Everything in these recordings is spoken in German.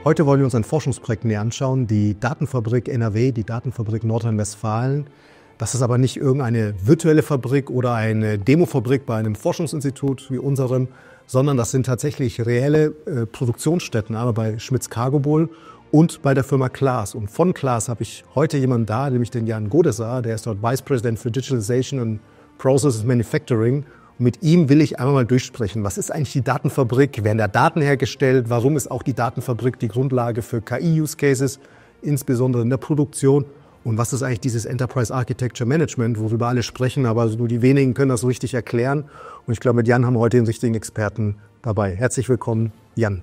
Heute wollen wir uns ein Forschungsprojekt näher anschauen, die Datenfabrik NRW, die Datenfabrik Nordrhein-Westfalen. Das ist aber nicht irgendeine virtuelle Fabrik oder eine Demofabrik bei einem Forschungsinstitut wie unserem, sondern das sind tatsächlich reelle Produktionsstätten, aber bei Schmitz Cargobull und bei der Firma Claas. Und von Claas habe ich heute jemanden da, nämlich den Jan Godesar, der ist dort Vice President für Digitalization and Process Manufacturing. Und mit ihm will ich einmal mal durchsprechen. Was ist eigentlich die Datenfabrik? Werden da Daten hergestellt? Warum ist auch die Datenfabrik die Grundlage für KI-Use-Cases, insbesondere in der Produktion? Und was ist eigentlich dieses Enterprise Architecture Management, worüber alle sprechen, aber nur die wenigen können das so richtig erklären. Und ich glaube, mit Jan haben wir heute den richtigen Experten dabei. Herzlich willkommen, Jan.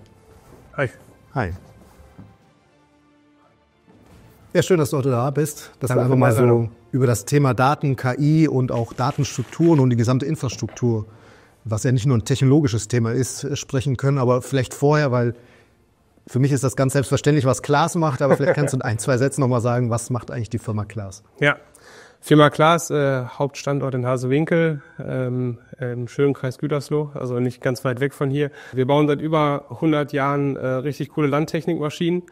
Hi. Hi. Ja, schön, dass du heute da bist, dass wir einfach mal so über das Thema Daten, KI und auch Datenstrukturen und die gesamte Infrastruktur, was ja nicht nur ein technologisches Thema ist, sprechen können. Aber vielleicht vorher, weil für mich ist das ganz selbstverständlich, was Claas macht, aber vielleicht kannst du in ein, zwei Sätzen nochmal sagen, was macht eigentlich die Firma Claas? Ja, Firma Claas, Hauptstandort in Hasewinkel, im schönen Kreis Gütersloh, also nicht ganz weit weg von hier. Wir bauen seit über 100 Jahren richtig coole Landtechnikmaschinen.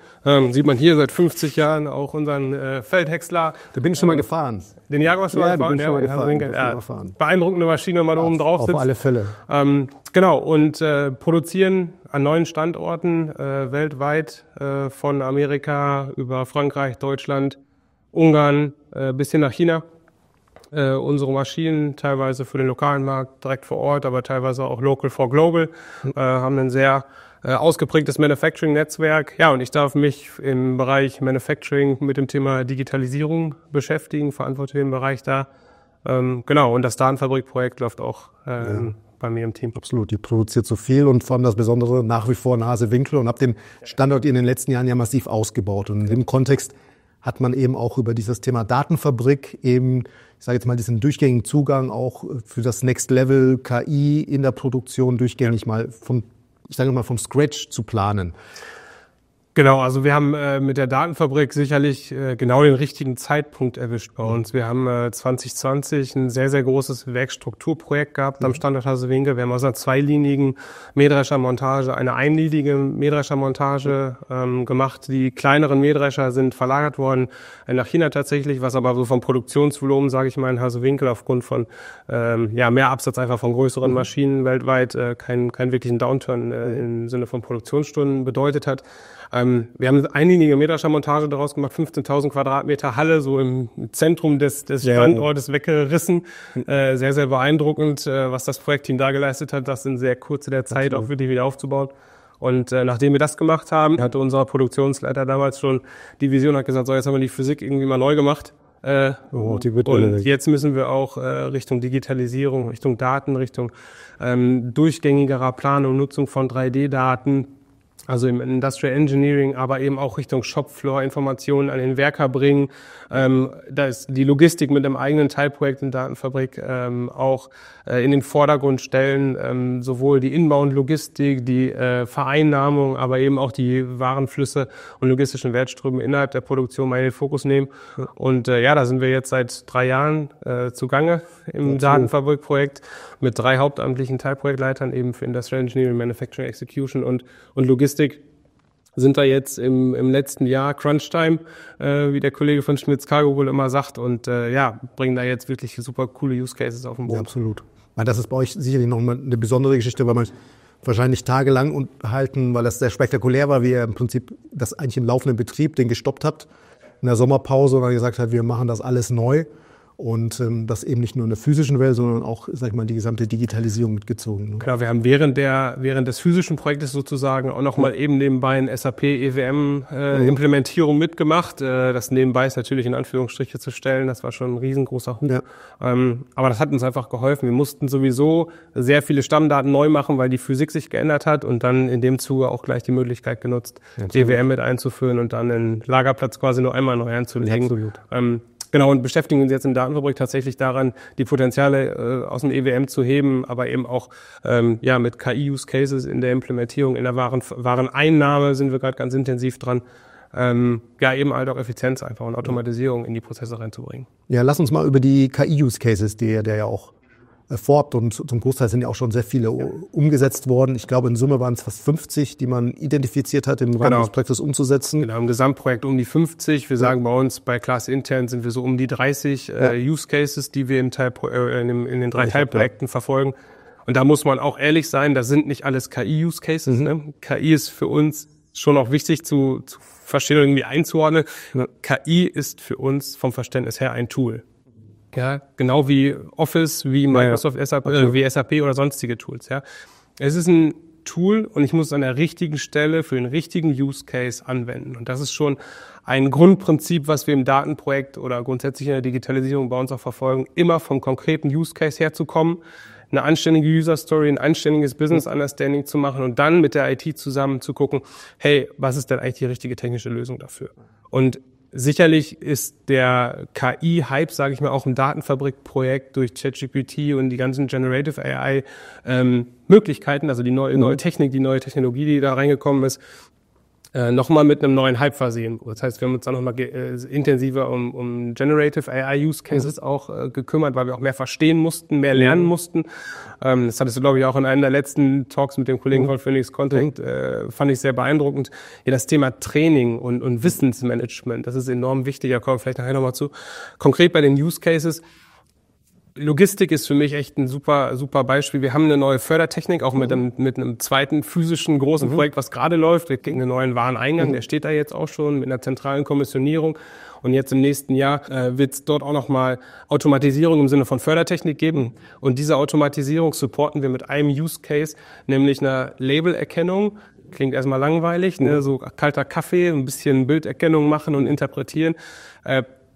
Sieht man hier seit 50 Jahren auch unseren Feldhäcksler. Da bin ich schon mal gefahren. Den Jaguar schon mal gefahren? Ja, beeindruckende Maschine, wenn man da oben drauf sitzt. Auf alle Fälle. Genau, und produzieren an 9 Standorten weltweit, von Amerika über Frankreich, Deutschland, Ungarn bis hin nach China. Unsere Maschinen teilweise für den lokalen Markt direkt vor Ort, aber teilweise auch local for global, haben ein sehr ausgeprägtes Manufacturing-Netzwerk. Ja, und ich darf mich im Bereich Manufacturing mit dem Thema Digitalisierung beschäftigen, verantworte den Bereich da. Genau, und das Datenfabrik-Projekt läuft auch bei mir im Team. Absolut, die produziert so viel und vor allem das Besondere nach wie vor in Hasewinkel und habt den Standort in den letzten Jahren ja massiv ausgebaut. Und in dem Kontext hat man eben auch über dieses Thema Datenfabrik eben, ich sage jetzt mal, diesen durchgängigen Zugang auch für das Next Level KI in der Produktion durchgängig mal vom Scratch zu planen. Genau, also wir haben mit der Datenfabrik sicherlich genau den richtigen Zeitpunkt erwischt bei uns. Wir haben 2020 ein sehr, sehr großes Werkstrukturprojekt gehabt am Standort Hasewinkel. Wir haben aus einer zweilinigen Mähdreschermontage eine einlinige Mähdreschermontage gemacht. Die kleineren Mähdrescher sind verlagert worden nach China tatsächlich, was aber so vom Produktionsvolumen, sage ich mal, in Hasewinkel aufgrund von mehr Absatz einfach von größeren Maschinen weltweit keinen wirklichen Downturn im Sinne von Produktionsstunden bedeutet hat. Wir haben eine einlinige Mähdreschermontage daraus gemacht, 15.000 Quadratmeter Halle, so im Zentrum des Standortes weggerissen. Sehr, sehr beeindruckend, was das Projektteam da geleistet hat, das in sehr kurzer der Zeit auch wirklich wieder aufzubauen. Und nachdem wir das gemacht haben, hatte unser Produktionsleiter damals schon die Vision, hat gesagt, so, jetzt haben wir die Physik irgendwie mal neu gemacht. Und jetzt müssen wir auch Richtung Digitalisierung, Richtung Daten, Richtung durchgängigerer Planung, Nutzung von 3D-Daten, also im Industrial Engineering, aber eben auch Richtung Shopfloor-Informationen an den Werker bringen. Da ist die Logistik mit einem eigenen Teilprojekt in Datenfabrik auch in den Vordergrund stellen. Sowohl die Inbound-Logistik, die Vereinnahmung, aber eben auch die Warenflüsse und logistischen Wertströme innerhalb der Produktion mal in den Fokus nehmen. Und da sind wir jetzt seit 3 Jahren zugange im Datenfabrik-Projekt mit 3 hauptamtlichen Teilprojektleitern eben für Industrial Engineering, Manufacturing, Execution und Logistik. Sind wir jetzt im letzten Jahr Crunchtime, wie der Kollege von Schmitz Cargobull immer sagt, und bringen da jetzt wirklich super coole Use Cases auf den Boden. Ja, absolut. Das ist bei euch sicherlich noch mal eine besondere Geschichte, weil man wahrscheinlich tagelang unterhalten, weil das sehr spektakulär war, wie ihr im Prinzip das eigentlich im laufenden Betrieb den gestoppt habt in der Sommerpause und dann gesagt habt, wir machen das alles neu. Und das eben nicht nur in der physischen Welt, sondern auch, sag ich mal, die gesamte Digitalisierung mitgezogen. Ne? Genau, wir haben während des physischen Projektes sozusagen auch nochmal eben nebenbei ein SAP EWM Implementierung mitgemacht. Das nebenbei ist natürlich in Anführungsstriche zu stellen. Das war schon ein riesengroßer Hub. Ja. Aber das hat uns einfach geholfen. Wir mussten sowieso sehr viele Stammdaten neu machen, weil die Physik sich geändert hat und dann in dem Zuge auch gleich die Möglichkeit genutzt, EWM mit einzuführen und dann den Lagerplatz quasi nur einmal neu anzulegen. Absolut. Genau, und beschäftigen uns jetzt in der Datenfabrik tatsächlich daran, die Potenziale aus dem EWM zu heben, aber eben auch mit KI-Use-Cases in der Implementierung, in der Wareneinnahme sind wir gerade ganz intensiv dran, eben halt auch Effizienz einfach und Automatisierung in die Prozesse reinzubringen. Ja, lass uns mal über die KI-Use-Cases, der ja auch fort und zum Großteil sind ja auch schon sehr viele umgesetzt worden. Ich glaube, in Summe waren es fast 50, die man identifiziert hat, im Rahmen des Projektes umzusetzen. Genau, im Gesamtprojekt um die 50. Wir sagen bei uns bei Class intern sind wir so um die 30 Use Cases, die wir in den 3 Teilprojekten verfolgen. Und da muss man auch ehrlich sein, das sind nicht alles KI-Use Cases. Ne? KI ist für uns schon auch wichtig zu verstehen und irgendwie einzuordnen. KI ist für uns vom Verständnis her ein Tool. Ja, genau wie Office, wie Microsoft, SAP, wie SAP oder sonstige Tools. Ja, es ist ein Tool und ich muss es an der richtigen Stelle für den richtigen Use Case anwenden. Und das ist schon ein Grundprinzip, was wir im Datenprojekt oder grundsätzlich in der Digitalisierung bei uns auch verfolgen, immer vom konkreten Use Case herzukommen, eine anständige User Story, ein anständiges Business Understanding zu machen und dann mit der IT zusammen zu gucken, hey, was ist denn eigentlich die richtige technische Lösung dafür? Und sicherlich ist der KI-Hype, sage ich mal, auch im Datenfabrik-Projekt durch ChatGPT und die ganzen Generative AI Möglichkeiten, also die neue Technik, die neue Technologie, die da reingekommen ist, nochmal mit einem neuen Hype versehen. Das heißt, wir haben uns dann nochmal intensiver um Generative AI Use Cases auch gekümmert, weil wir auch mehr verstehen mussten, mehr lernen mussten. Das hattest du, glaube ich, auch in einem der letzten Talks mit dem Kollegen von Phoenix Content, fand ich sehr beeindruckend. Ja, das Thema Training und Wissensmanagement, das ist enorm wichtig, da kommen wir vielleicht nachher nochmal zu. Konkret bei den Use Cases, Logistik ist für mich echt ein super Beispiel. Wir haben eine neue Fördertechnik, auch mit einem zweiten physischen großen Projekt, was gerade läuft. Wir kriegen einen neuen Wareneingang, der steht da jetzt auch schon mit einer zentralen Kommissionierung. Und jetzt im nächsten Jahr wird es dort auch nochmal Automatisierung im Sinne von Fördertechnik geben. Und diese Automatisierung supporten wir mit einem Use Case, nämlich einer Labelerkennung. Klingt erstmal langweilig, ne? So kalter Kaffee, ein bisschen Bilderkennung machen und interpretieren.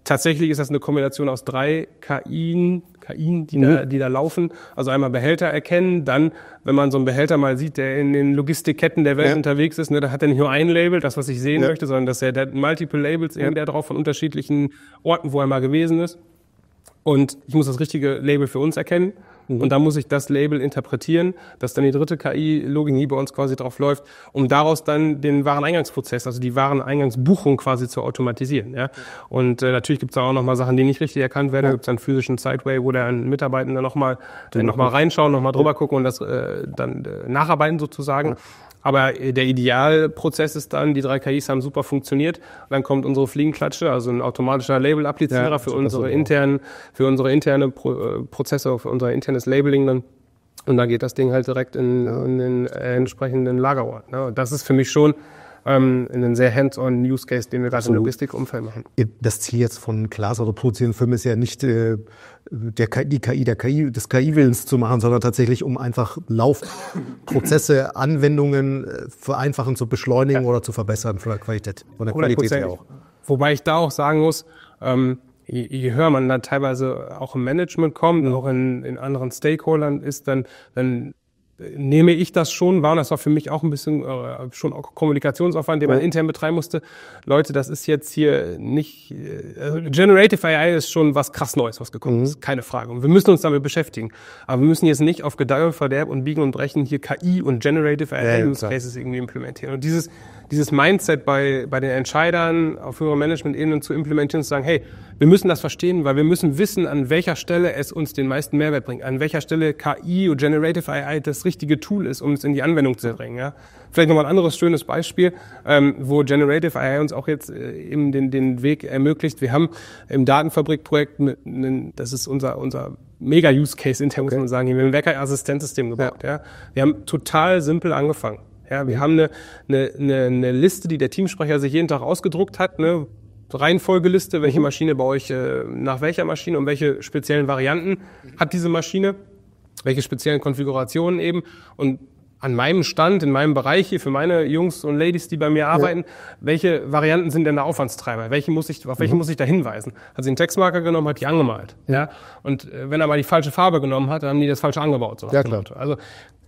Tatsächlich ist das eine Kombination aus 3 KIen, die da laufen. Also einmal Behälter erkennen, dann, wenn man so einen Behälter mal sieht, der in den Logistikketten der Welt unterwegs ist, ne, da hat er nicht nur ein Label, das, was ich sehen möchte, sondern dass der hat multiple Labels der drauf von unterschiedlichen Orten, wo er mal gewesen ist. Und ich muss das richtige Label für uns erkennen. Und dann muss ich das Label interpretieren, dass dann die dritte KI-Logik, die bei uns quasi drauf läuft, um daraus dann den Wareneingangsprozess, also die Wareneingangsbuchung quasi zu automatisieren. Ja? Und natürlich gibt es da auch nochmal Sachen, die nicht richtig erkannt werden. Da gibt es einen physischen Sideway, wo der Mitarbeiter nochmal reinschauen, nochmal drüber gucken und das dann nacharbeiten sozusagen. Aber der Idealprozess ist dann, die 3 KIs haben super funktioniert. Dann kommt unsere Fliegenklatsche, also ein automatischer Label-Applizierer für unsere interne Prozesse, für unser internes Labeling dann. Und dann geht das Ding halt direkt in den entsprechenden Lagerort. Ne? Und das ist für mich schon ein sehr hands-on Use Case, den wir gerade im Logistikumfeld machen. Das Ziel jetzt von Class oder produzierenden Firmen ist ja nicht des KI-Willens zu machen, sondern tatsächlich, um einfach Laufprozesse, Anwendungen vereinfachen, zu beschleunigen oder zu verbessern von der Qualität. Von der Qualität her auch. Wobei ich da auch sagen muss, je höher man dann teilweise auch im Management kommt, auch in anderen Stakeholdern ist, dann nehme ich das schon wahr, und das war für mich auch ein bisschen schon auch Kommunikationsaufwand, den man intern betreiben musste. Leute, das ist jetzt hier nicht, Generative AI ist schon was krass Neues, was gekommen ist, keine Frage. Und wir müssen uns damit beschäftigen. Aber wir müssen jetzt nicht auf Gedeih und Verderb und Biegen und Brechen hier KI und Generative AI Use Cases irgendwie implementieren. Und dieses Mindset bei den Entscheidern auf höherer Management-Ebene zu implementieren, zu sagen, hey, wir müssen das verstehen, weil wir müssen wissen, an welcher Stelle es uns den meisten Mehrwert bringt, an welcher Stelle KI und Generative AI das richtige Tool ist, um es in die Anwendung zu bringen. Ja? Vielleicht nochmal ein anderes schönes Beispiel, wo Generative AI uns auch jetzt eben den Weg ermöglicht. Wir haben im Datenfabrik-Projekt, das ist unser Mega-Use-Case intern, muss man sagen, wir haben ein Wecker-Assistenzsystem gebaut. Ja? Wir haben total simpel angefangen. Ja, wir haben eine Liste, die der Teamsprecher sich jeden Tag ausgedruckt hat, ne? Reihenfolgeliste, welche Maschine bei euch nach welcher Maschine und welche speziellen Varianten hat diese Maschine, welche speziellen Konfigurationen eben. Und an meinem Stand, in meinem Bereich hier für meine Jungs und Ladies, die bei mir arbeiten, welche Varianten sind denn der Aufwandstreiber? Auf welche muss ich da hinweisen? Hat sie einen Textmarker genommen, hat die angemalt. Ja? Und wenn er mal die falsche Farbe genommen hat, dann haben die das falsche angebaut. So ja, klar. Also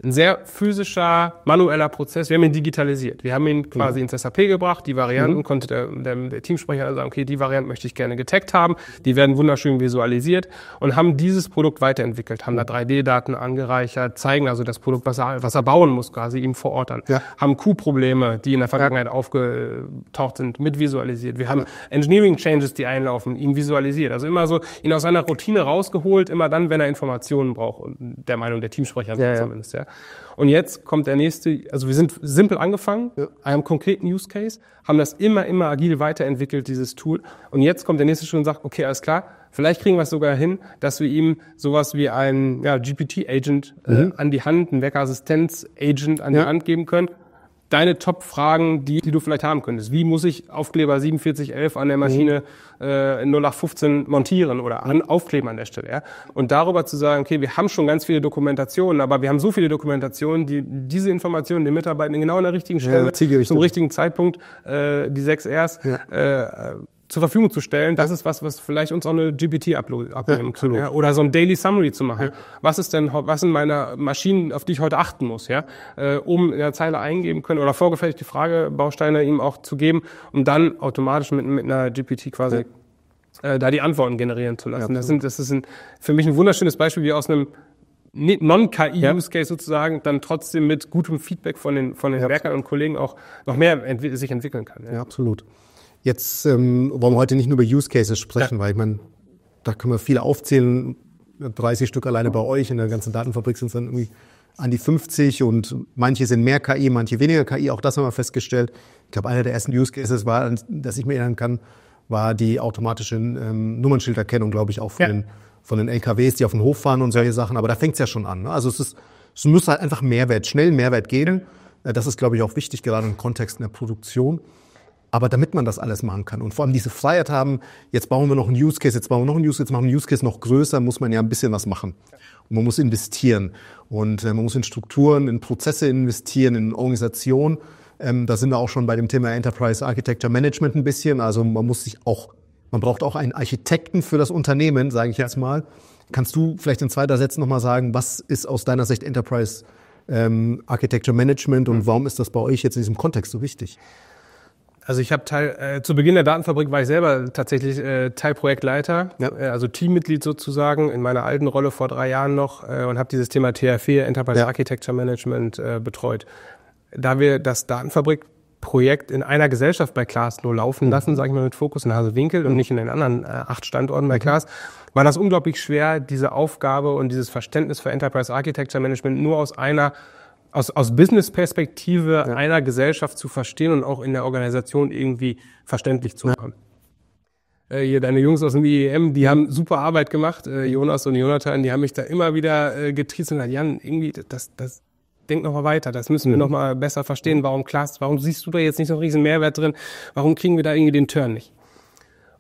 ein sehr physischer, manueller Prozess. Wir haben ihn digitalisiert. Wir haben ihn quasi ins SAP gebracht. Die Varianten konnte der Teamsprecher sagen, okay, die Variante möchte ich gerne getaggt haben. Die werden wunderschön visualisiert und haben dieses Produkt weiterentwickelt, haben da 3D-Daten angereichert, zeigen also das Produkt, was er bauen muss, quasi ihm vor Ort an. Ja. Haben Q-Probleme, die in der Vergangenheit aufgetaucht sind, mit visualisiert. Wir haben Engineering-Changes, die einlaufen, ihn visualisiert. Also immer so, ihn aus seiner Routine rausgeholt, immer dann, wenn er Informationen braucht. Der Meinung der Teamsprecher zumindest, ja. Und jetzt kommt der nächste, also wir sind simpel angefangen, einem konkreten Use Case, haben das immer agil weiterentwickelt, dieses Tool. Und jetzt kommt der nächste Schritt und sagt, okay, alles klar, vielleicht kriegen wir es sogar hin, dass wir ihm sowas wie ein GPT-Agent an die Hand, ein Werkassistenz-Agent an die Hand geben können. Deine Top-Fragen, die du vielleicht haben könntest. Wie muss ich Aufkleber 4711 an der Maschine 0815 montieren oder aufkleben an der Stelle? Ja? Und darüber zu sagen, okay, wir haben schon ganz viele Dokumentationen, aber wir haben so viele Dokumentationen, die diese Informationen den Mitarbeitern genau an der richtigen Stelle, zum richtigen Zeitpunkt, die 6 Rs, zur Verfügung zu stellen, das ist was vielleicht uns auch eine GPT abnehmen kann. Ja? Oder so ein Daily Summary zu machen. Ja. Was sind meine Maschinen, auf die ich heute achten muss, ja? Um in der Zeile eingeben können oder vorgefertigte Fragebausteine ihm auch zu geben, um dann automatisch mit einer GPT quasi da die Antworten generieren zu lassen. Das ist für mich ein wunderschönes Beispiel, wie aus einem Non-KI-Use-Case sozusagen dann trotzdem mit gutem Feedback von den Werkern und Kollegen auch noch mehr sich entwickeln kann. Ja, absolut. Jetzt wollen wir heute nicht nur über Use Cases sprechen, weil ich meine, da können wir viele aufzählen. 30 Stück alleine bei euch in der ganzen Datenfabrik sind es dann irgendwie an die 50 und manche sind mehr KI, manche weniger KI. Auch das haben wir festgestellt. Ich glaube, einer der ersten Use Cases war, dass ich mir erinnern kann, war die automatische Nummernschilderkennung, glaube ich, auch von den LKWs, die auf den Hof fahren und solche Sachen. Aber da fängt es ja schon an. Ne? Also es muss halt einfach schnell Mehrwert geben. Das ist, glaube ich, auch wichtig, gerade im Kontext in der Produktion. Aber damit man das alles machen kann und vor allem diese Freiheit haben, jetzt bauen wir noch einen Use Case, jetzt machen wir einen Use Case noch größer, muss man ja ein bisschen was machen. Und man muss investieren. Und man muss in Strukturen, in Prozesse investieren, in Organisation. Da sind wir auch schon bei dem Thema Enterprise Architecture Management ein bisschen. Also man braucht auch einen Architekten für das Unternehmen, sage ich jetzt mal. Kannst du vielleicht in 2, 3 Sätzen nochmal sagen, was ist aus deiner Sicht Enterprise Architecture Management und warum ist das bei euch jetzt in diesem Kontext so wichtig? Also ich habe zu Beginn der Datenfabrik war ich selber tatsächlich Teilprojektleiter, also Teammitglied sozusagen in meiner alten Rolle vor 3 Jahren noch und habe dieses Thema TR4, Enterprise Architecture Management, betreut. Da wir das Datenfabrik-Projekt in einer Gesellschaft bei Class nur laufen lassen, sage ich mal mit Fokus in Hasewinkel und nicht in den anderen 8 Standorten bei Class, war das unglaublich schwer, diese Aufgabe und dieses Verständnis für Enterprise Architecture Management nur aus Business-Perspektive einer Gesellschaft zu verstehen und auch in der Organisation irgendwie verständlich zu machen. Hier deine Jungs aus dem IEM, die haben super Arbeit gemacht, Jonas und Jonathan, die haben mich da immer wieder getriezt und gesagt, Jan, irgendwie, das denk noch mal weiter, das müssen wir noch mal besser verstehen, warum siehst du da jetzt nicht so einen riesen Mehrwert drin, warum kriegen wir da irgendwie den Turn nicht?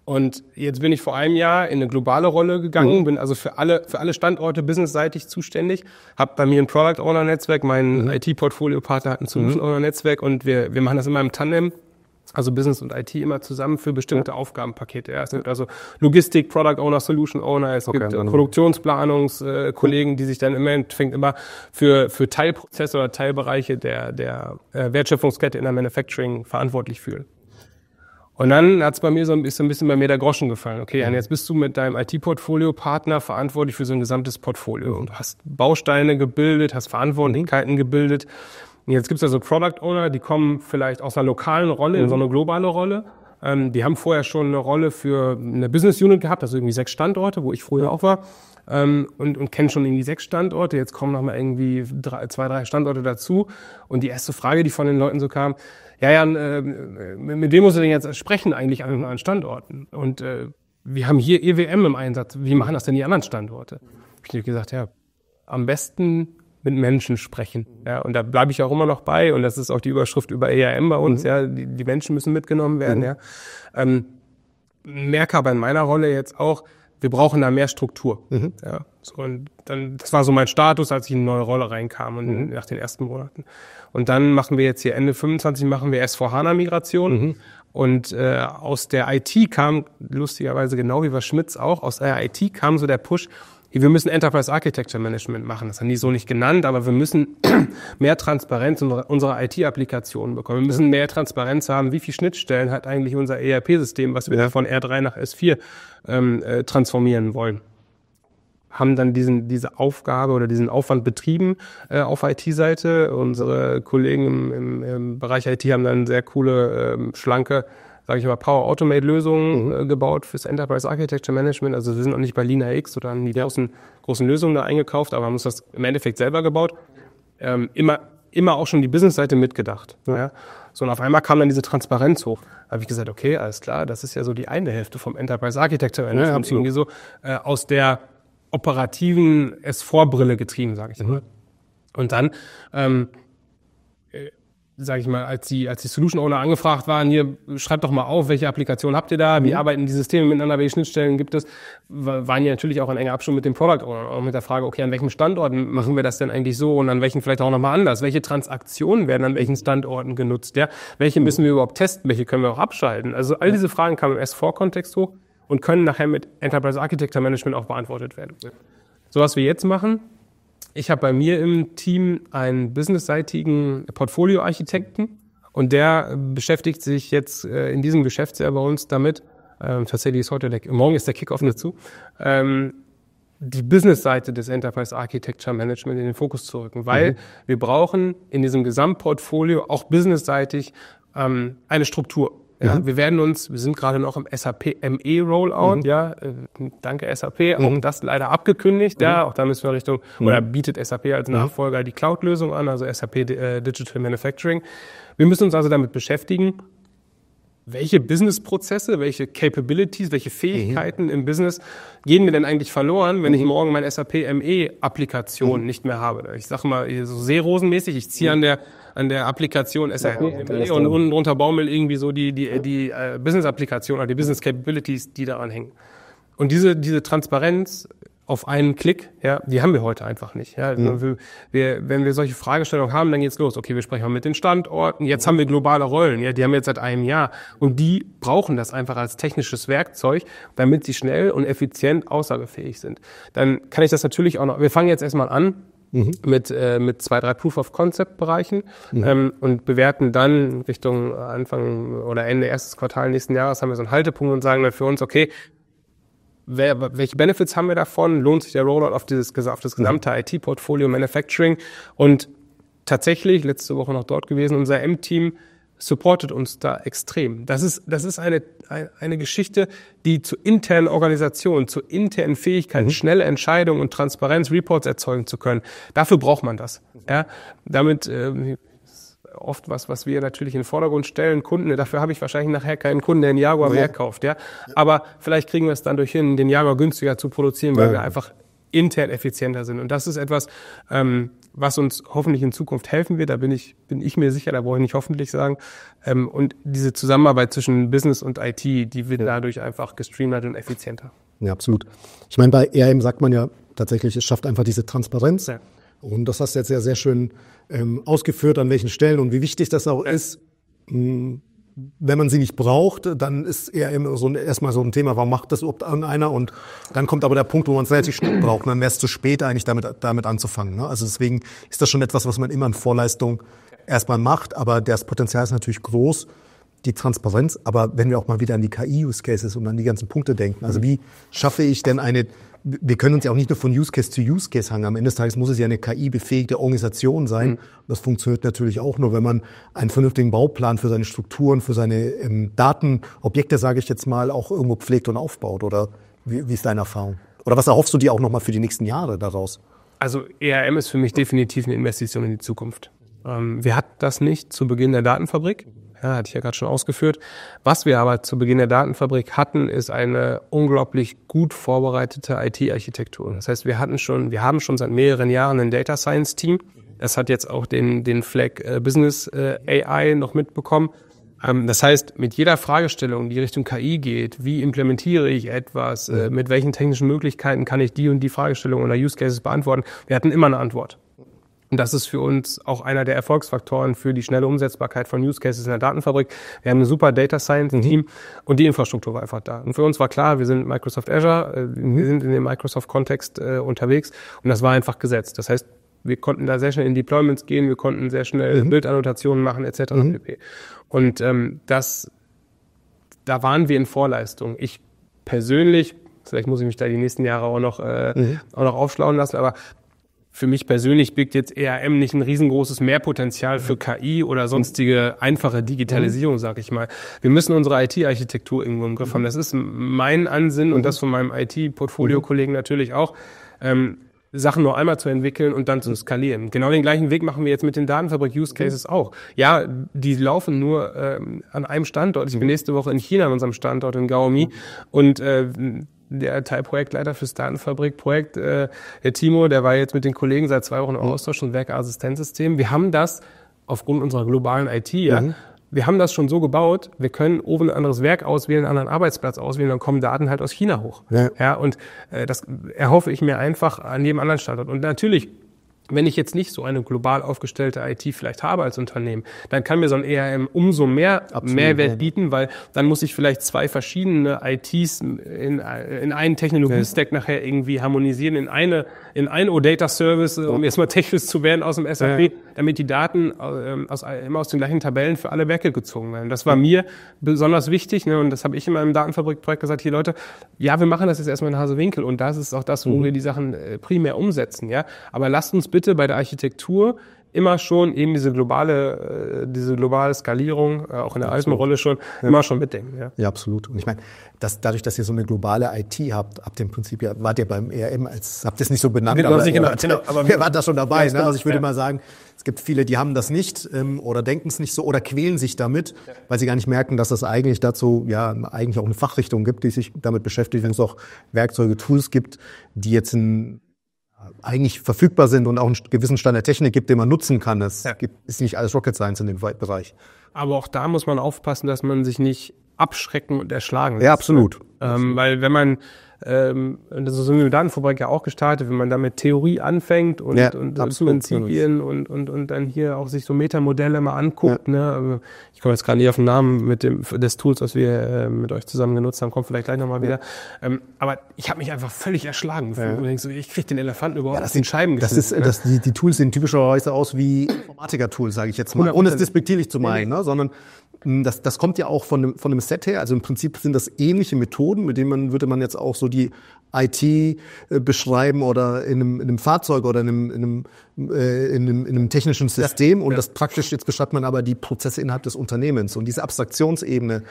Und jetzt bin ich vor einem Jahr in eine globale Rolle gegangen, bin also für alle Standorte businessseitig zuständig, habe bei mir ein Product Owner Netzwerk, mein IT-Portfolio-Partner hat ein Solution Owner Netzwerk und wir machen das immer im Tandem, also Business und IT immer zusammen für bestimmte Aufgabenpakete. Ja, es gibt also Logistik, Product Owner, Solution Owner, es gibt Produktionsplanungskollegen, die sich dann im Endeffekt immer für Teilprozesse oder Teilbereiche der Wertschöpfungskette in der Manufacturing verantwortlich fühlen. Und dann ist ein bisschen bei mir der Groschen gefallen. Okay, Jan, jetzt bist du mit deinem IT-Portfolio-Partner verantwortlich für so ein gesamtes Portfolio und du hast Bausteine gebildet, hast Verantwortlichkeiten gebildet. Und jetzt gibt's also Product Owner, die kommen vielleicht aus einer lokalen Rolle in so eine globale Rolle. Die haben vorher schon eine Rolle für eine Business Unit gehabt, also irgendwie 6 Standorte, wo ich früher auch war. Und kennen schon irgendwie 6 Standorte. Jetzt kommen noch mal irgendwie 2, 3 Standorte dazu. Und die erste Frage, die von den Leuten so kam, ja, Jan, mit wem muss ich denn jetzt sprechen eigentlich an Standorten? Und wir haben hier EWM im Einsatz. Wie machen das denn die anderen Standorte? Ich habe gesagt, ja, am besten mit Menschen sprechen. Ja, und da bleibe ich auch immer noch bei. Und das ist auch die Überschrift über EAM bei uns. Ja, die Menschen müssen mitgenommen werden. Ja, merke aber in meiner Rolle jetzt auch, wir brauchen da mehr Struktur. Ja, so, und dann, das war so mein Status, als ich in eine neue Rolle reinkam und nach den ersten Monaten. Und dann machen wir jetzt hier Ende 25 machen wir S4HANA-Migration. Und aus der IT kam, lustigerweise genau wie bei Schmitz auch, aus der IT kam so der Push, wir müssen Enterprise Architecture Management machen. Das haben die so nicht genannt, aber wir müssen mehr Transparenz in unsere IT-Applikationen bekommen. Wir müssen mehr Transparenz haben, wie viele Schnittstellen hat eigentlich unser ERP-System, was wir von R3 nach S4 transformieren wollen. Haben dann diese Aufgabe oder diesen Aufwand betrieben auf IT-Seite. Unsere Kollegen im Bereich IT haben dann sehr coole, schlanke, sage ich mal, Power Automate-Lösungen gebaut fürs Enterprise Architecture Management. Also wir sind auch nicht bei LeanIX oder haben die großen Lösungen da eingekauft, aber haben uns das im Endeffekt selber gebaut. Immer auch schon die Business-Seite mitgedacht. Ja. So, und auf einmal kam dann diese Transparenz hoch. Da habe ich gesagt, okay, alles klar, das ist ja so die eine Hälfte vom Enterprise Architecture Management. Ja, irgendwie so aus der operativen S4-Brille getrieben, sage ich mal. Und dann, sage ich mal, als die Solution Owner angefragt waren, hier, schreibt doch mal auf, welche Applikationen habt ihr da, wie arbeiten die Systeme miteinander, welche Schnittstellen gibt es, waren ja natürlich auch in enger Abstimmung mit dem Product Owner, auch mit der Frage, okay, an welchen Standorten machen wir das denn eigentlich so und an welchen vielleicht auch nochmal anders, welche Transaktionen werden an welchen Standorten genutzt, ja, welche müssen wir überhaupt testen, welche können wir auch abschalten, also all diese Fragen kamen im S4-Kontext hoch und können nachher mit Enterprise Architecture Management auch beantwortet werden. So, was wir jetzt machen, ich habe bei mir im Team einen businessseitigen Portfolio-Architekten und der beschäftigt sich jetzt in diesem Geschäftsjahr bei uns damit, tatsächlich ist morgen ist der Kickoff dazu, die Business-Seite des Enterprise Architecture Management in den Fokus zu rücken, weil wir brauchen in diesem Gesamtportfolio auch businessseitig eine Struktur. Ja, wir sind gerade noch im SAP ME Rollout, danke SAP, auch das leider abgekündigt, auch da müssen wir oder bietet SAP als Nachfolger die Cloud-Lösung an, also SAP Digital Manufacturing. Wir müssen uns also damit beschäftigen, welche Business-Prozesse, welche Capabilities, welche Fähigkeiten im Business gehen mir denn eigentlich verloren, wenn ich morgen meine SAP ME-Applikation nicht mehr habe. Ich sage mal so seerosenmäßig, ich ziehe an der Applikation SAP ME und unten drunter baumel irgendwie so die Business-Applikation oder die Business-Capabilities, die daran hängen. Und diese Transparenz auf einen Klick, die haben wir heute einfach nicht. Ja, wenn wir solche Fragestellungen haben, dann geht's los. Okay, wir sprechen mal mit den Standorten. Jetzt haben wir globale Rollen. Ja, die haben wir jetzt seit einem Jahr. Und die brauchen das einfach als technisches Werkzeug, damit sie schnell und effizient aussagefähig sind. Dann kann ich das natürlich auch noch, wir fangen jetzt erstmal an mit 2, 3 Proof-of-Concept-Bereichen und bewerten dann Richtung Anfang oder Ende erstes Quartal nächsten Jahres haben wir so einen Haltepunkt und sagen dann für uns, okay, welche Benefits haben wir davon? Lohnt sich der Rollout auf das gesamte IT-Portfolio Manufacturing? Und tatsächlich, letzte Woche noch dort gewesen, unser M-Team supportet uns da extrem. Das ist eine Geschichte, die zur internen Organisation, zur internen Fähigkeit, schnelle Entscheidungen und Transparenz, Reports erzeugen zu können. Dafür braucht man das. Ja, damit oft was wir natürlich in den Vordergrund stellen, Kunden, dafür habe ich wahrscheinlich nachher keinen Kunden, der einen Jaguar mehr kauft, aber vielleicht kriegen wir es dann durch hin, den Jaguar günstiger zu produzieren, weil wir einfach intern effizienter sind. Und das ist etwas, was uns hoffentlich in Zukunft helfen wird, da bin ich mir sicher, da brauche ich nicht hoffentlich sagen. Und diese Zusammenarbeit zwischen Business und IT, die wird dadurch einfach gestreamlined und effizienter. Ja, absolut. Ich meine, bei ERM sagt man ja tatsächlich, es schafft einfach diese Transparenz. Ja. Und das hast du jetzt ja sehr schön ausgeführt, an welchen Stellen und wie wichtig das auch ist. Wenn man sie nicht braucht, dann ist eher erstmal so ein Thema, warum macht das überhaupt einer? Und dann kommt aber der Punkt, wo man es relativ schnell braucht. Und dann wäre es zu spät, eigentlich damit anzufangen. Ne? Also deswegen ist das schon etwas, was man immer in Vorleistung erstmal macht. Aber das Potenzial ist natürlich groß, die Transparenz. Aber wenn wir auch mal wieder an die KI-Use-Cases und an die ganzen Punkte denken. Also wie schaffe ich denn wir können uns ja auch nicht nur von Use Case zu Use Case hangen. Am Ende des Tages muss es ja eine KI-befähigte Organisation sein. Das funktioniert natürlich auch nur, wenn man einen vernünftigen Bauplan für seine Strukturen, für seine Datenobjekte, sage ich jetzt mal, auch irgendwo pflegt und aufbaut. Oder wie ist deine Erfahrung? Oder was erhoffst du dir auch nochmal für die nächsten Jahre daraus? Also ERM ist für mich definitiv eine Investition in die Zukunft. Wir hatten das nicht zu Beginn der Datenfabrik. Ja, hatte ich ja gerade schon ausgeführt. Was wir aber zu Beginn der Datenfabrik hatten, ist eine unglaublich gut vorbereitete IT-Architektur. Das heißt, wir haben schon seit mehreren Jahren ein Data Science Team. Das hat jetzt auch den Flag Business AI noch mitbekommen. Das heißt, mit jeder Fragestellung, die Richtung KI geht, wie implementiere ich etwas, mit welchen technischen Möglichkeiten kann ich die und die Fragestellung oder Use Cases beantworten, wir hatten immer eine Antwort. Und das ist für uns auch einer der Erfolgsfaktoren für die schnelle Umsetzbarkeit von Use Cases in der Datenfabrik. Wir haben ein super Data Science Team und die Infrastruktur war einfach da. Und für uns war klar, wir sind Microsoft Azure, wir sind in dem Microsoft-Kontext unterwegs und das war einfach gesetzt. Das heißt, wir konnten da sehr schnell in Deployments gehen, wir konnten sehr schnell Bildannotationen machen etc. pp. Und da waren wir in Vorleistung. Ich persönlich, vielleicht muss ich mich da die nächsten Jahre auch noch aufschlauen lassen, aber für mich persönlich birgt jetzt EAM nicht ein riesengroßes Mehrpotenzial für KI oder sonstige einfache Digitalisierung, sag ich mal. Wir müssen unsere IT-Architektur irgendwo im Griff haben. Das ist mein Ansinnen und das von meinem IT-Portfolio-Kollegen natürlich auch, Sachen nur einmal zu entwickeln und dann zu skalieren. Genau den gleichen Weg machen wir jetzt mit den Datenfabrik-Use-Cases auch. Ja, die laufen nur an einem Standort. Ich bin nächste Woche in China an unserem Standort in Gaomi und der Teilprojektleiter fürs Datenfabrikprojekt, der Timo, der war jetzt mit den Kollegen seit 2 Wochen im Austausch und Werkeassistenzsystem. Wir haben das aufgrund unserer globalen IT, wir haben das schon so gebaut, wir können oben ein anderes Werk auswählen, einen anderen Arbeitsplatz auswählen, dann kommen Daten halt aus China hoch. Ja, und das erhoffe ich mir einfach an jedem anderen Standort. Und natürlich, wenn ich jetzt nicht so eine global aufgestellte IT vielleicht habe als Unternehmen, dann kann mir so ein EAM umso mehr Mehrwert bieten, weil dann muss ich vielleicht 2 verschiedene ITs in einen Technologie-Stack nachher irgendwie harmonisieren, in ein OData-Service, um jetzt mal technisch zu werden aus dem SAP, damit die Daten immer aus den gleichen Tabellen für alle Werke gezogen werden. Das war mir besonders wichtig, ne, und das habe ich in meinem Datenfabrikprojekt gesagt, hier Leute, ja, wir machen das jetzt erstmal in Hasewinkel und das ist auch das, wo wir die Sachen primär umsetzen, ja, aber lasst uns bitte bei der Architektur immer schon eben diese globale Skalierung, auch in der alten Rolle schon, immer schon mitdenken. Ja, ja, absolut. Und ich meine, dadurch, dass ihr so eine globale IT habt, ab dem Prinzip, wart ihr beim ERM, habt ihr es nicht so benannt, aber wer war da schon dabei? Ne? Also ich würde mal sagen, es gibt viele, die haben das nicht oder denken es nicht so oder quälen sich damit, weil sie gar nicht merken, dass es eigentlich dazu eigentlich auch eine Fachrichtung gibt, die sich damit beschäftigt, wenn es auch Werkzeuge, Tools gibt, die jetzt eigentlich verfügbar sind und auch einen gewissen Stand der Technik gibt, den man nutzen kann. Das ist nicht alles Rocket Science in dem Bereich. Aber auch da muss man aufpassen, dass man sich nicht abschrecken und erschlagen lässt. Ja, absolut. Weil wenn man, das ist im Datenfabrik ja auch gestartet, wenn man da mit Theorie anfängt und Prinzipien und dann hier auch sich so Metamodelle mal anguckt, ne? Ich komme jetzt gerade nicht auf den Namen des Tools, was wir mit euch zusammen genutzt haben, kommt vielleicht gleich nochmal wieder. Aber ich habe mich einfach völlig erschlagen. Ich kriege den Elefanten überhaupt aus den Scheiben geschnitten. Die Tools sehen typischerweise aus wie Informatiker-Tools, sage ich jetzt mal, ohne es despektierlich zu meinen, ne? Sondern das kommt ja auch von dem Set her. Also im Prinzip sind das ähnliche Methoden, mit denen würde man jetzt auch so die IT beschreiben oder in einem Fahrzeug oder in einem technischen System. Und das praktisch, jetzt beschreibt man aber die Prozesse innerhalb des Unternehmens. Und diese Abstraktionsebene,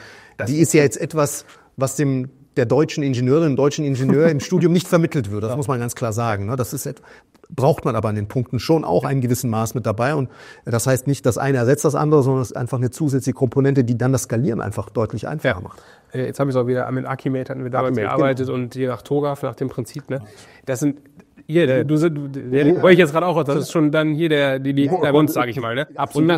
die ist ja jetzt etwas, was der deutschen Ingenieurin, deutschen Ingenieur im Studium nicht vermittelt wird. Das muss man ganz klar sagen. Ne? Das ist braucht man aber an den Punkten schon auch einen gewissen Maß mit dabei. Und das heißt nicht, das eine ersetzt das andere, sondern es ist einfach eine zusätzliche Komponente, die dann das Skalieren einfach deutlich einfacher macht. Jetzt habe ich es auch wieder mit Archimate hatten wir damals gearbeitet und hier nach TOGAF, nach dem Prinzip. Ne? Das sind hier, wollte ich jetzt gerade auch, das ist schon dann hier die Hintergrund, sage ich mal. Ne? Und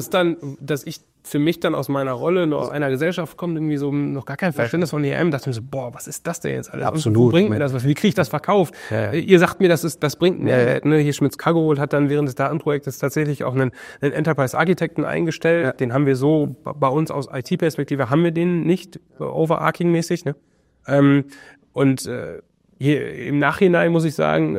dass ich für mich dann aus meiner Rolle nur aus einer Gesellschaft kommt, irgendwie so noch gar kein Verständnis von ERM, dachte ich mir so, boah, was ist das denn jetzt alles? Absolut. Wo bringt mir das was? Wie kriege ich das verkauft? Ihr sagt mir, das bringt mir. Ne? Hier Schmitz-Cargowohl hat dann während des Datenprojektes tatsächlich auch einen Enterprise-Architekten eingestellt. Ja. Den haben wir so, bei uns aus IT-Perspektive haben wir den nicht, overarching-mäßig. Ne? Hier im Nachhinein muss ich sagen,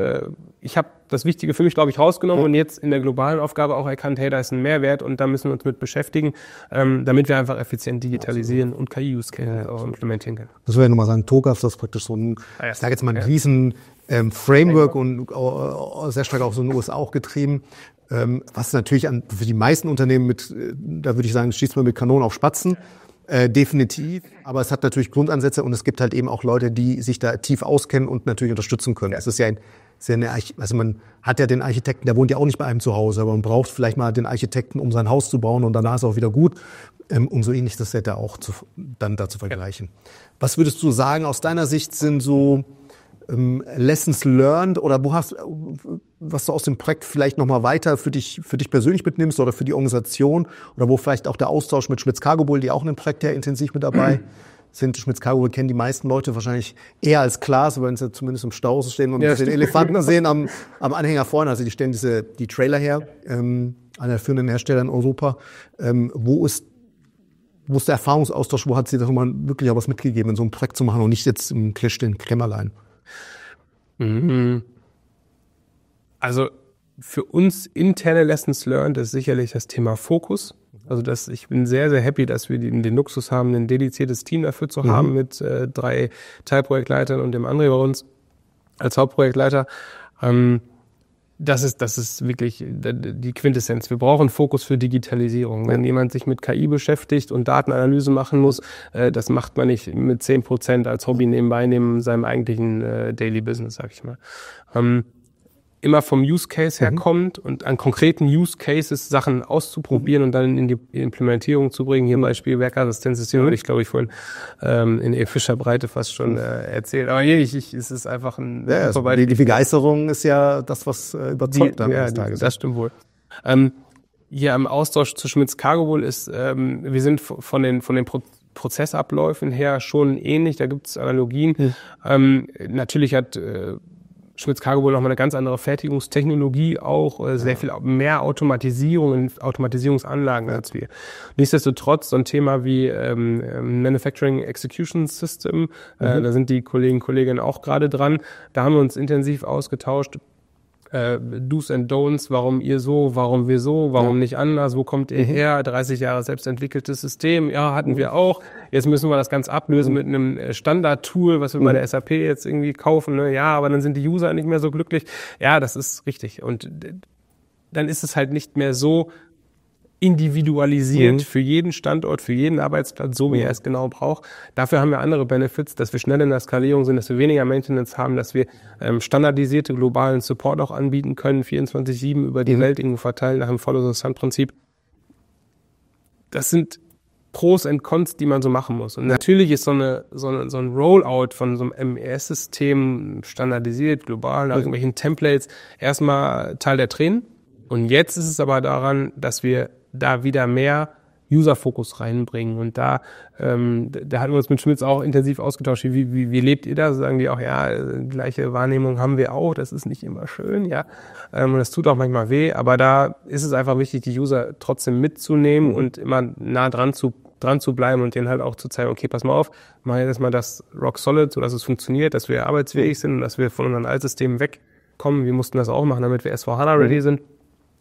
ich habe das Wichtige für mich, glaube ich, rausgenommen und jetzt in der globalen Aufgabe auch erkannt, hey, da ist ein Mehrwert und da müssen wir uns mit beschäftigen, damit wir einfach effizient digitalisieren und KI-Use-Cases auch implementieren können. Das würde ich nochmal sagen, TOGAF, das ist praktisch so ein, ich sage jetzt mal, ein riesen Framework und sehr stark auch so in den USA auch getrieben. Was natürlich für die meisten Unternehmen da würde ich sagen, schießt man mit Kanonen auf Spatzen. Definitiv, aber es hat natürlich Grundansätze und es gibt halt eben auch Leute, die sich da tief auskennen und natürlich unterstützen können. Es ist ja also man hat ja den Architekten, der wohnt ja auch nicht bei einem zu Hause, aber man braucht vielleicht mal den Architekten, um sein Haus zu bauen und danach ist es auch wieder gut. Umso ähnlich das Set da auch dann da zu vergleichen. Was würdest du sagen, aus deiner Sicht sind so Lessons learned oder was du aus dem Projekt vielleicht nochmal weiter für dich persönlich mitnimmst oder für die Organisation oder wo vielleicht auch der Austausch mit Schmitz-Cargowohl, die auch in dem Projekt ja intensiv mit dabei sind Schmitz Cargo, kennen die meisten Leute wahrscheinlich eher als Claas, wenn sie zumindest im Stau stehen und den Elefanten sehen am Anhänger vorne. Also die stellen die Trailer her, einer der führenden Hersteller in Europa. Wo ist der Erfahrungsaustausch, wo hat sie da mal wirklich auch was mitgegeben, in so einem Projekt zu machen und nicht jetzt im Klärstellen Kämmerlein? Also für uns interne Lessons learned ist sicherlich das Thema Fokus. Also ich bin sehr, sehr happy, dass wir den Luxus haben, ein dediziertes Team dafür zu haben mit 3 Teilprojektleitern und dem André bei uns als Hauptprojektleiter. Das ist wirklich die Quintessenz. Wir brauchen Fokus für Digitalisierung. Wenn jemand sich mit KI beschäftigt und Datenanalyse machen muss, das macht man nicht mit 10% als Hobby nebenbei neben seinem eigentlichen Daily Business, sag ich mal. Immer vom Use Case herkommt und an konkreten Use Cases Sachen auszuprobieren und dann in die Implementierung zu bringen. Hier Beispiel Werkassistenzsystem, würde ich glaube ich vorhin in Fischerbreite fast schon erzählt. Aber hier, es ist einfach ein... Ja, also die Begeisterung ist ja das, was überzeugt dann eines Tages. Das stimmt wohl. Hier am Austausch zu Schmitz Cargo wohl ist, wir sind von den Prozessabläufen her schon ähnlich, da gibt es Analogien. Natürlich hat Schmitz Cargo wohl noch mal eine ganz andere Fertigungstechnologie, auch sehr viel mehr Automatisierung in Automatisierungsanlagen als wir. Nichtsdestotrotz so ein Thema wie Manufacturing Execution System, da sind die Kolleginnen auch gerade dran. Da haben wir uns intensiv ausgetauscht. Do's and Don'ts, warum ihr so, warum wir so, warum nicht anders, wo kommt ihr her, 30 Jahre selbstentwickeltes System, ja, hatten wir auch, jetzt müssen wir das Ganze ablösen mit einem Standard-Tool, was wir bei der SAP jetzt irgendwie kaufen, ne? Ja, aber dann sind die User nicht mehr so glücklich, ja, das ist richtig und dann ist es halt nicht mehr so individualisiert für jeden Standort, für jeden Arbeitsplatz, so wie er es genau braucht. Dafür haben wir andere Benefits, dass wir schnell in der Skalierung sind, dass wir weniger Maintenance haben, dass wir standardisierte globalen Support auch anbieten können, 24/7 über die Welt irgendwo verteilt nach dem Follow-the-Sun-Prinzip. Das sind Pros und Cons, die man so machen muss. Und natürlich ist so ein Rollout von so einem MES-System standardisiert, global, nach irgendwelchen Templates, erstmal Teil der Tränen. Und jetzt ist es aber daran, dass wir da wieder mehr User-Fokus reinbringen. Und da hatten wir uns mit Schmitz auch intensiv ausgetauscht. Wie lebt ihr da? Sagen die auch, ja, gleiche Wahrnehmung haben wir auch. Das ist nicht immer schön, ja. Und das tut auch manchmal weh. Aber da ist es einfach wichtig, die User trotzdem mitzunehmen und immer nah dran zu bleiben und denen halt auch zu zeigen, okay, pass mal auf, mach jetzt mal das rock solid, sodass es funktioniert, dass wir arbeitsfähig sind und dass wir von unseren Altsystemen wegkommen. Wir mussten das auch machen, damit wir S/4HANA ready sind.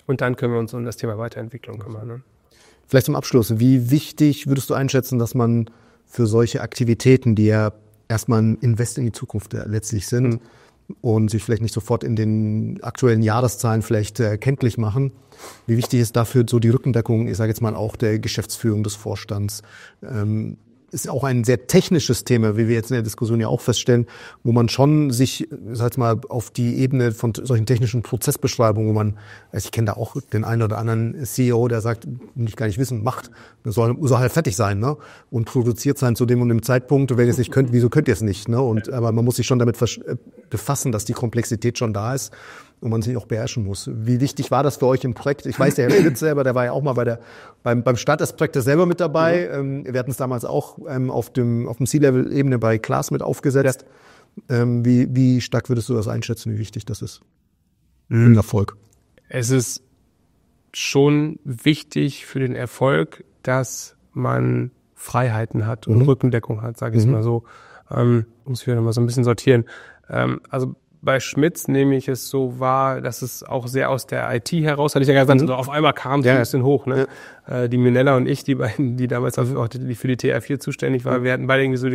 Und dann können wir uns um das Thema Weiterentwicklung kümmern. Ne? Vielleicht zum Abschluss, wie wichtig würdest du einschätzen, dass man für solche Aktivitäten, die ja erstmal ein Invest in die Zukunft letztlich sind und sich vielleicht nicht sofort in den aktuellen Jahreszahlen vielleicht kenntlich machen, wie wichtig ist dafür so die Rückendeckung, ich sage jetzt mal auch der Geschäftsführung des Vorstands, ist auch ein sehr technisches Thema, wie wir jetzt in der Diskussion ja auch feststellen, wo man schon sich, sag mal, auf die Ebene von solchen technischen Prozessbeschreibungen, wo man, also ich kenne da auch den einen oder anderen CEO, der sagt, will ich gar nicht wissen, macht, soll halt fertig sein, ne? Und produziert sein zu dem und dem Zeitpunkt, und wenn ihr es nicht könnt, wieso könnt ihr es nicht, ne? Aber man muss sich schon damit befassen, dass die Komplexität schon da ist und man sich auch beherrschen muss. Wie wichtig war das für euch im Projekt? Ich weiß, der Herr Edith selber, der war ja auch mal beim Start des Projektes selber mit dabei. Wir hatten es damals auch auf dem C-Level-Ebene bei Claas mit aufgesetzt. Wie stark würdest du das einschätzen, wie wichtig das ist? Ein Erfolg. Es ist schon wichtig für den Erfolg, dass man Freiheiten hat und Rückendeckung hat, sage ich mal so. Muss ich wieder mal so ein bisschen sortieren. Also bei Schmitz nehme ich es so wahr, dass es auch sehr aus der IT heraus, hatte ich ja gesagt, so auf einmal kam es ein bisschen hoch. Ne? Ja. Die Minella und ich, die beiden, die damals auch für die TR4 zuständig waren, wir hatten beide irgendwie so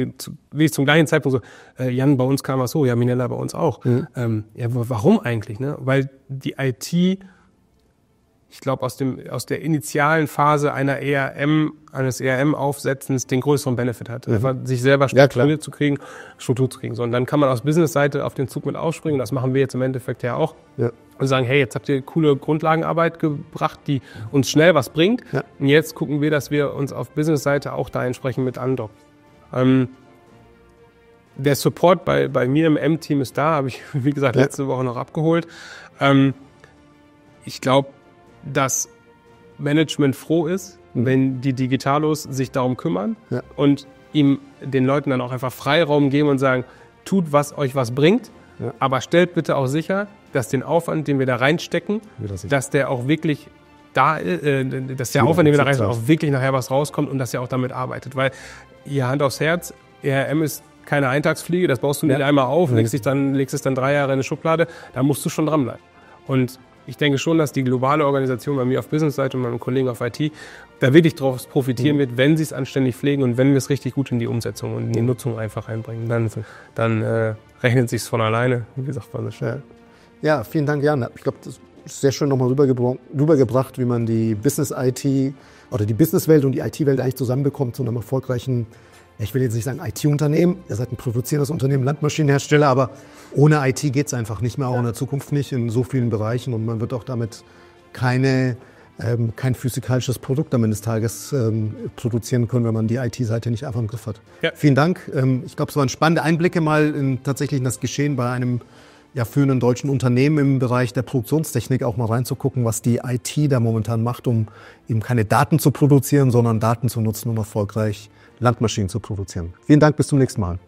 wie zum gleichen Zeitpunkt so, Jan, bei uns kam was so, ja, Minella bei uns auch. Ja, warum eigentlich? Ne? Weil die IT, ich glaube, aus der initialen Phase eines ERM-Aufsetzens den größeren Benefit hat. Einfach sich selber Struktur zu kriegen. So, und dann kann man aus Business-Seite auf den Zug mit aufspringen. Das machen wir jetzt im Endeffekt ja auch. Ja. Und sagen, hey, jetzt habt ihr coole Grundlagenarbeit gebracht, die uns schnell was bringt. Ja. Und jetzt gucken wir, dass wir uns auf Business-Seite auch da entsprechend mit andocken. Der Support bei mir im M-Team ist da, habe ich, wie gesagt, letzte Woche noch abgeholt. Ich glaube, dass Management froh ist, wenn die Digitalos sich darum kümmern und den Leuten dann auch einfach Freiraum geben und sagen, tut, was euch was bringt, aber stellt bitte auch sicher, dass den Aufwand, den wir da reinstecken, dass der auch wirklich dass der Aufwand, den wir da reinstecken, auch wirklich nachher was rauskommt und dass ihr auch damit arbeitet. Weil, ihr Hand aufs Herz, ERM ist keine Eintagsfliege, das baust du nicht einmal auf, legst es dann 3 Jahre in eine Schublade, da musst du schon dranbleiben. Und ich denke schon, dass die globale Organisation bei mir auf Business-Seite und meinem Kollegen auf IT da wirklich daraus profitieren wird, wenn sie es anständig pflegen und wenn wir es richtig gut in die Umsetzung und in die Nutzung einfach einbringen. Dann rechnet es sich von alleine, wie gesagt, man so schnell. Ja, vielen Dank, Jan. Ich glaube, das ist sehr schön nochmal rübergebracht, wie man die Business-IT oder die Businesswelt und die IT-Welt eigentlich zusammenbekommt zu einem erfolgreichen, ich will jetzt nicht sagen IT-Unternehmen, ihr seid ein produzierendes Unternehmen, Landmaschinenhersteller, aber ohne IT geht es einfach nicht mehr, auch in der Zukunft nicht, in so vielen Bereichen und man wird auch damit kein physikalisches Produkt am Ende des Tages produzieren können, wenn man die IT-Seite nicht einfach im Griff hat. Ja. Vielen Dank. Ich glaube, es waren spannende Einblicke mal tatsächlich in das Geschehen bei einem führenden deutschen Unternehmen im Bereich der Produktionstechnik, auch mal reinzugucken, was die IT da momentan macht, um eben keine Daten zu produzieren, sondern Daten zu nutzen, um erfolgreich Landmaschinen zu produzieren. Vielen Dank, bis zum nächsten Mal.